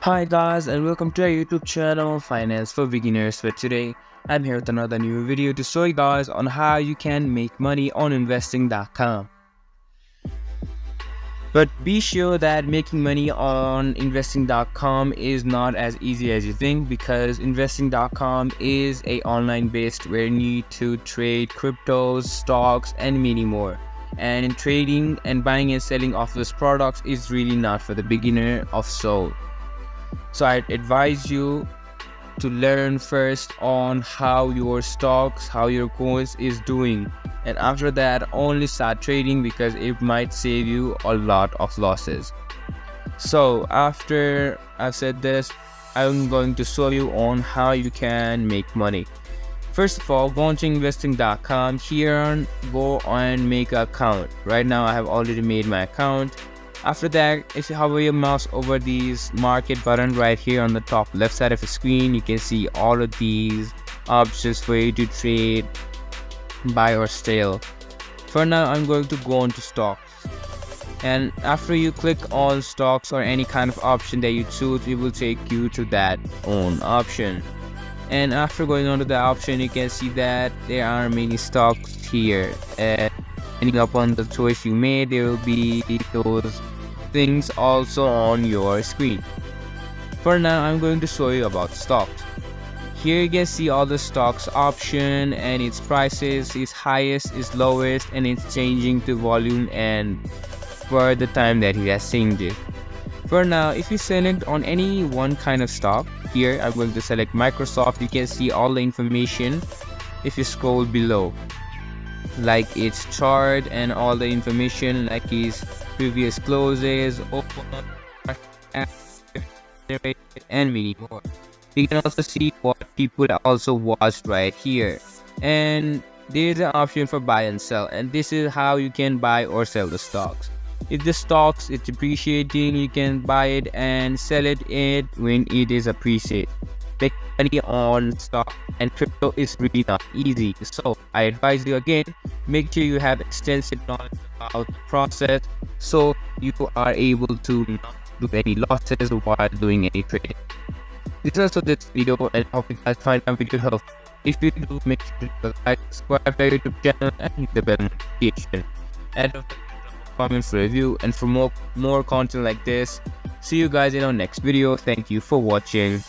Hi guys, and welcome to our YouTube channel Finance for Beginners. For today, I'm here with another new video to show you guys on how you can make money on investing.com. But be sure that making money on investing.com is not as easy as you think, because investing.com is a online based where you need to trade cryptos, stocks and many more. And in trading and buying and selling of those products is really not for the beginner of soul. So I'd advise you to learn first on how your stocks, how your coins is doing, and after that only start trading, because it might save you a lot of losses. So after I've said this, I'm going to show you on how you can make money. First of all, go on to investing.com. Here, go and make an account. Right now I have already made my account. After that, if you hover your mouse over these market button right here on the top left side of the screen, you can see all of these options for you to trade, buy or sell. For now, I'm going to go on to stocks. And after you click on stocks or any kind of option that you choose, it will take you to that own option. And after going on to the option, you can see that there are many stocks here. And depending upon the choice you made, there will be those things also on your screen. For now, I'm going to show you about stocks. Here you can see all the stocks option and its prices, its highest, its lowest, and it's changing to volume and for the time that it has changed it. For now, if you select on any one kind of stock, here I'm going to select Microsoft. You can see all the information if you scroll below, like its chart and all the information like its previous closes, open, and many more. You can also see what people also watched right here, and there's an option for buy and sell, and this is how you can buy or sell the stocks. If the stocks is depreciating, you can buy it and sell it when it is appreciated. Making money on stock and crypto is really not easy, so I advise you again, make sure you have extensive knowledge about the process so you are able to not do any losses while doing any trading. This is also this video, and I hope you guys find my video helpful. If you do, make sure to like, subscribe to our YouTube channel and hit the bell notification. And don't forget to drop a comment for review and for more content like this. See you guys in our next video. Thank you for watching.